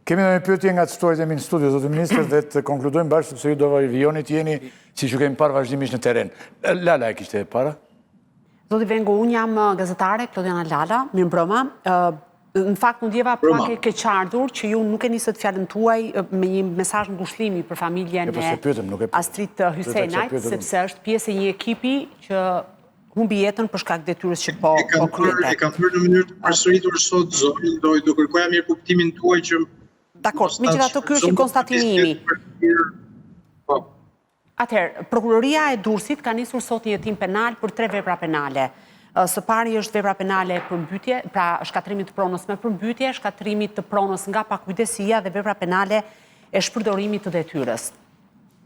Kemi në një pyetje nga të shtuarit e mi në studio, zotë ministër, dhe të konkludojmë bashkë, sepse ju do vijoni të jeni, si që kemi parë vazhdimisht në teren. Lala e kishte para? Zoti Vengo, unë jam gazetare, Klodiana Lala, mirë mbrëma. Në fakt, unë djeva pak e keqardhur që ju nuk e nisët fjallën tuaj me një mesazh ngushlimi për familjen e Astrid Hysenajt, sepse është pjesë e një ekipi që humbi jetën për shkak detyrës që po kryete. E kam bërë në mënyrë të përsëritur sot zonin, do kërkoja mirë kuptimin tuaj që... Dakor, megjithatë ky është një konstatimi imi. Atëherë, prokuroria e Durrësit ka nisur sot një hetim penal për 3 vepra penale. Së pari është vepra penale për mbytje, pra shkatrimit të pronës me përmbytje, shkatrimit të pronës nga pakujdesia dhe vepra penale e shpërdorimit të detyrës.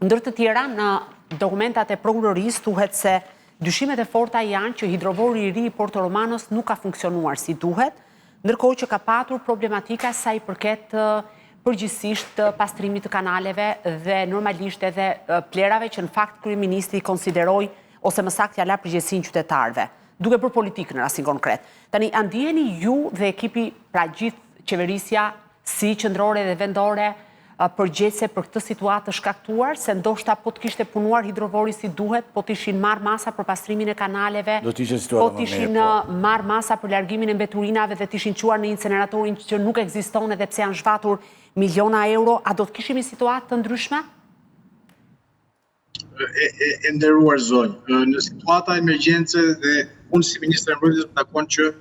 Ndër të tjera, në dokumentat e prokurorisë thuhet se dyshimet e forta janë që hidrovori i ri i Porto Romanos nuk ka funksionuar si duhet, ndërkohë që ka patur problematika sa i përket përgjithsisht pastrimit të kanaleve dhe normalisht edhe plerave që në fakt kryeministri konsideroi ose më saktë ja la përgjegjësinë qytetarëve, duke bërë politikë në rastin konkret. Tani, a ndjeni ju dhe ekipi, pra gjithë qeverisja, si qendrore dhe vendore, përgjegjëse për këtë situatë të shkaktuar, se ndoshta po të kishte punuar hidrovori si duhet, po të ishin marrë masa për pastrimin e kanaleve, po të ishin marrë masa për largimin e mbeturinave dhe të ishin quar në inceneratorin që nuk ekziston edhe pse janë zhvatur miliona euro, a do të kishim një situatë të ndryshme? E nderuar zonjë, në situata emergjence dhe unë si ministër e mbrojtjes më takon që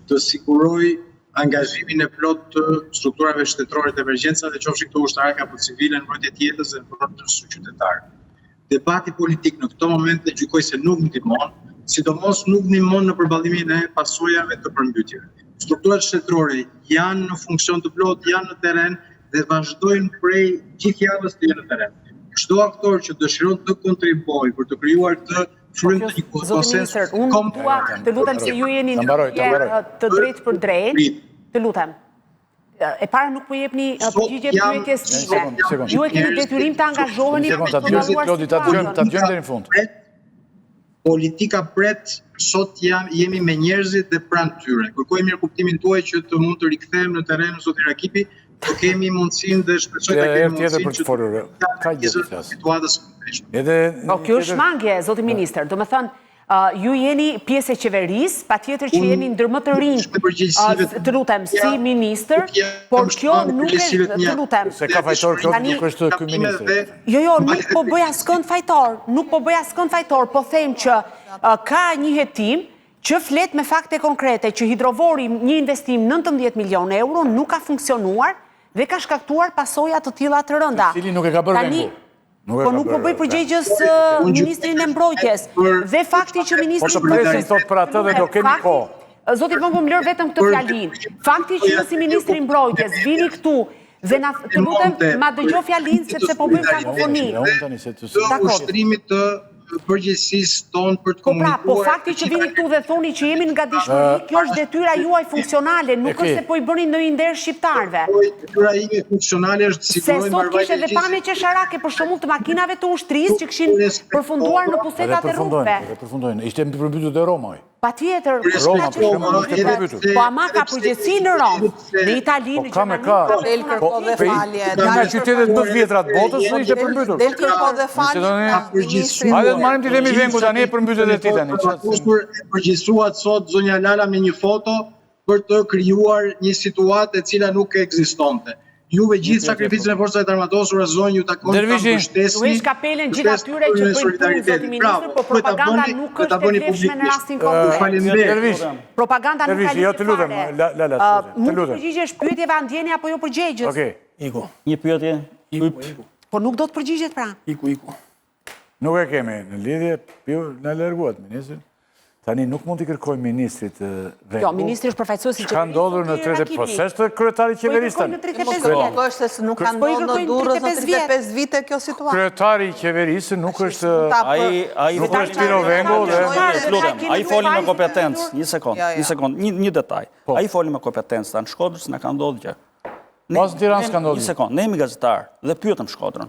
të siguroj angazhimin e plot të strukturave shtetërore të emergjencave, dhe qofshi këto ushtarake apo civile në mbrojtje të jetës dhe në mbrojtje të qytetarëve. Debati politik në këto momente gjykoj se nuk ndihmon, sidomos nuk ndihmon në përballimin e pasojave të përmbytjeve. Strukturat shtetërore janë në funksion të plot, janë në terren dhe vazhdojnë prej gjithë javës të jenë në terren. Çdo aktor që dëshiron të kontribuojë për të krijuar këtë frym të një konsens kombëtar, të lutem se ju jeni të drejtë për drejtë, të lutem. E para nuk po jepni përgjigje pyetjes time. Ju e keni detyrim të angazhoheni Ta dëgjojmë deri në fund. Politika pret, sot jemi me njerëzit dhe pranë tyre. Kërkoj mirë kuptimin tuaj që të mund të rikthehemi në terren zoti Rakipi, të kemi mundësinë dhe shpresoj të kemi mundësinë që ka gjë të situatës së kjo është mangje, zoti ministër. Do të thënë, ju jeni pjesë e qeverisë, patjetër që jeni ndër më të rinj, të lutem, si ministër, por kjo nuk është, të lutem. Se ka fajtor kjo nuk është ky ministër. Jo, nuk po bëj askënd fajtor, po them që ka një hetim që flet me fakte konkrete që hidrovori një investim 19 milion euro nuk ka funksionuar dhe ka shkaktuar pasoja të tilla të rënda. Cili nuk e ka bërë Vengo. Po nuk po bëj përgjegjës ministrin e mbrojtjes. Dhe fakti që ministri i mbrojtjes thot për atë dhe do kemi kohë. Zoti Vengo më lër vetëm këtë fjalinë. Fakti që ju si ministri i mbrojtjes vini këtu dhe na të lutem ma dëgjoj fjalinë sepse po bëjmë kakofoni. Ushtrimit të përgjegjësisë tonë për të komunikuar. Po fakti që vini këtu dhe thoni që jemi në gatishmëri, kjo është detyra juaj funksionale, nuk është se po i bëni ndonjë nder shqiptarëve. Detyra ime funksionale është të sigurojmë marrëveshje. Se sot kishte edhe pame qesharake për shembull të makinave të ushtrisë që kishin përfunduar në pusetat e rrugëve. Përfundojnë. Ishte përmbytur te Roma. Patjetër, Roma ishte përmbytur. Po ama ka përgjegjësi në Rom, në Itali, në Gjermani. Del kërko dhe falje. Nga qytetet më të vjetra të botës ishte përmbytur. Del kërko dhe falje. Hajde të marrim ti themi Vengo tani e përmbytet e ti tani. Përgjegjësuat sot zonja Lala me një foto për të krijuar një situatë e cila nuk ekzistonte. Juve gjithë sakrificën e forcave të armatosura zonjë ju takon të mbështesni. Ju ish kapelen gjithë atyre që bëjnë punë zoti ministër, po propaganda nuk është e vlefshme në rastin konkret. Propaganda nuk ka lidhje fare. Mund të përgjigjesh pyetjeve a ndjeni apo jo përgjegjës? Okej. Iku. Një pyetje. Po nuk do të përgjigjet pra. Iku. Nuk e kemi në lidhje, na larguat ministri. Tani nuk mund t'i kërkojmë ministrit Vengo. Jo, ministri është përfaqësues i qeverisë. Ka ndodhur në 35 po s'është kryetari i qeverisë tani. Po është se nuk ka ndodhur në Durrës në 35 vite kjo situatë. Kryetari i qeverisë nuk është ai Spiro Vengo dhe ai foli me kompetencë. Një sekond, një detaj. Ai foli me kompetencë, tanë Shkodrës na ka ndodhur gjë. Pas në Tiranë s'ka ndodhur. Një sekond, ne jemi gazetar dhe pyetëm Shkodrën.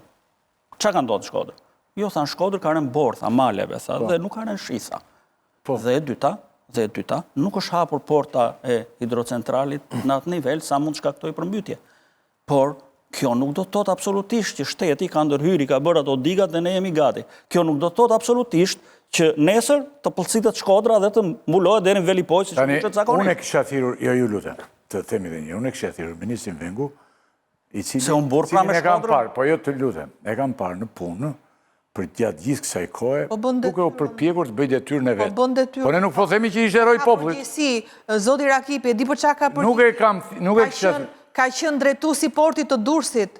Çka ka ndodhur në Shkodër? Jo, thanë Shkodër ka rënë bordh maleve, tha, dhe nuk ka rënë shisa. Dhe e dyta, nuk është hapur porta e hidrocentralit në atë nivel sa mund shkaktoj përmbytje. Por, kjo nuk do të thotë absolutisht që shteti ka ndërhyri, ka bërë ato digat dhe ne jemi gati. Kjo nuk do të thotë absolutisht që nesër të pëllësitet Shkodra dhe të mbulohet deri në Velipoj, si që të zakonisht. Unë e kisha thirrur, jo ju lutem, të themi dhe një, unë e kisha thirrur Ministrin Vengu, i cilin e kam parë, po jo të lutem, e kam parë në punë, për gjatë gjithë kësaj kohe, duke u përpjekur të bëj detyrën e vetë. Po ne nuk po themi që ishte eroj popullit. Zoti Rakipi, e di për çka ka përgjegjësi? Nuk e kisha. Ka qenë drejtuesi i portit të Durrësit.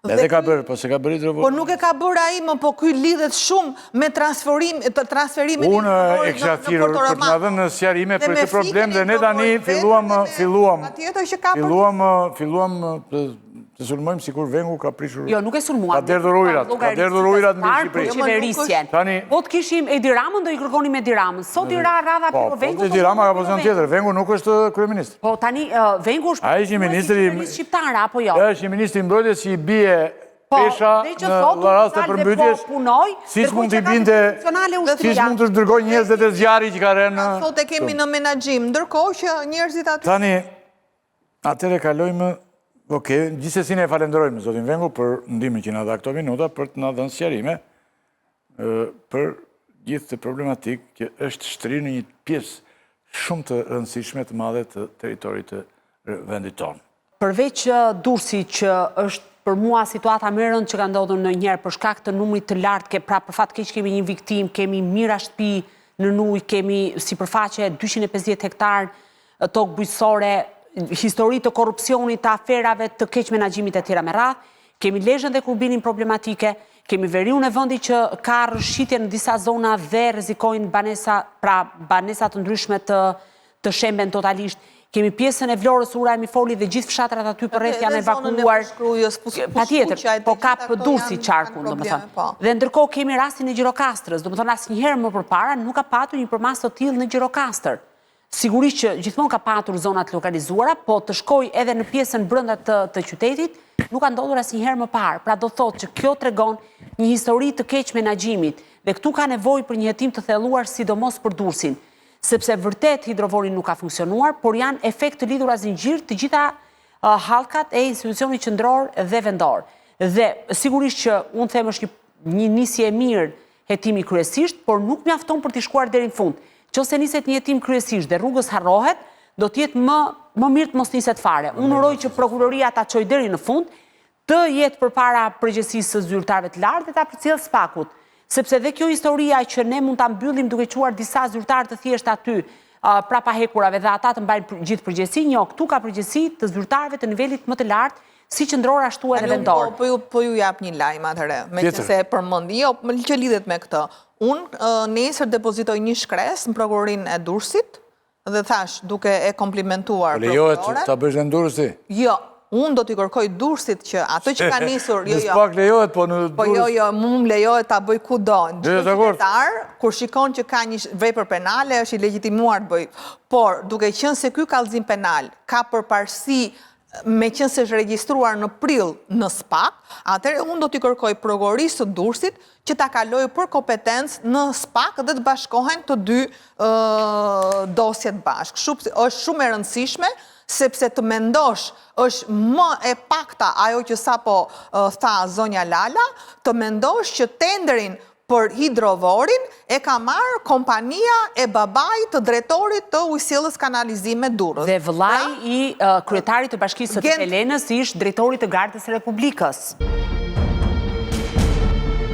Edhe ka bërë, po se ka bërë hidrovolt. Po nuk e ka bërë ai, më po ky lidhet shumë me transferimin unë e kisha thirrur për të na dhënë sqarime për këtë problem dhe ne tani filluam të sulmojmë sikur Vengu ka prishur. Jo, nuk e sulmuam. Ka derdhur ujrat mbi Shqipëri. Qeverisjen. Po të kishim Edi Ramën, do i kërkonim Edi Ramën. Sot i ra radha për Vengu. Po, Edi Rama ka pozicion tjetër. Vengu nuk është kryeminist. Po, tani, Vengu është kryeminist shqiptar, apo jo? Është i ministri i mbrojtjes që i bie pesha në rast të përmbytjes. Siç mund t'i binte, siç mund të dërgoj njerëzit e zjarrit që ka rënë. Sot e kemi në menaxhim, ndërkohë që njerëzit aty. Tani, atëre kalojmë. Oke, gjithsesi ne falenderojmë zotin Vengu për ndihmën që na dha këto minuta për të na dhënë sqarime për gjithë të problematikë që është shtrirë në një pjesë shumë të rëndësishme të madhe të territorit të vendit tonë. Përveç Durrësi që është për mua situata më e rëndë që ka ndodhur ndonjëherë për shkak të numrit të lartë, pra për fat keq kemi një viktim, kemi mijëra shtëpi në ujë, kemi sipërfaqe 250 hektar tokë bujqësore, histori të korrupsionit, të aferave, të keq menaxhimit e tjera me radhë, kemi Lezhën dhe Kurbinin problematike, kemi veriun e vendit që ka rrëshqitje në disa zona dhe rrezikojnë banesa të ndryshme të shemben totalisht. Kemi pjesën e Vlorës, Ura e Mifoli dhe gjithë fshatrat aty përreth janë evakuuar. Patjetër, po kap Durrësi qarkun, domethënë. Dhe ndërkohë kemi rastin e Gjirokastrës, domethënë asnjëherë më përpara nuk ka patur një përmas të tillë në Gjirokastër. Sigurisht që gjithmonë ka patur zonat lokalizuara, po të shkoj edhe në pjesën brenda të qytetit, nuk ka ndodhur asnjëherë më parë. Pra do thotë që kjo tregon një histori të keq menaxhimit dhe këtu ka nevojë për një hetim të thelluar sidomos për Durrësin, sepse vërtet hidrovori nuk ka funksionuar, por janë efekt të lidhura zinxhir të gjitha hallkat e institucionit qendror dhe vendor. Dhe sigurisht që unë them është një nisje e mirë hetimi kryesisht, por nuk mjafton për të shkuar deri në fund. Nëse niset një hetim kryesisht dhe rrugës harrohet, do të jetë më mirë të mos niset fare. Unë uroj që prokuroria ta çojë deri në fund, të jetë përpara përgjegjësisë së zyrtarëve të lartë dhe ta përcjellë spakut, sepse dhe kjo historia që ne mund ta mbyllim duke quar disa zyrtarë të thjeshtë aty prapa hekurave dhe ata të mbajnë gjithë përgjegjësi, jo, këtu ka përgjegjësi të zyrtarëve të nivelit më të lartë, si qendror ashtu edhe vendor. Po ju jap një lajm atëherë, meqense e përmendi, jo, që lidhet me këtë. Unë nesër depozitoj një shkresë në prokurorinë e Durrësit dhe thash, duke e komplimentuar prokuroren. Lejohet ta bësh në Durrësi? Jo, unë do t'i kërkoj Durrësit që ato që ka nisur, jo. Pak lejohet, po në Durrës. Po jo, më lejohet ta bëj kudo. Çdo qytetar, kur shikon që ka një vepër penale, është i legjitimuar të bëj. Por, duke qenë se ky kallëzim penal ka përparësi me qenë se është regjistruar në prill në SPAK, atëherë unë do t'i kërkoj prokurorisë të Durrësit që ta kalojë për kompetencë në SPAK dhe të bashkohen të dy dosjet bashkë. Është shumë e rëndësishme, sepse të mendosh është më e pakta ajo që sapo tha zonja Lala, të mendosh që tenderin për hidrovorin e ka marrë kompania e babait të drejtorit të ujësjellës kanalizime Durrës. Dhe vëllai i kryetarit të bashkisë së Helenës ishte drejtori të Gardës së Republikës.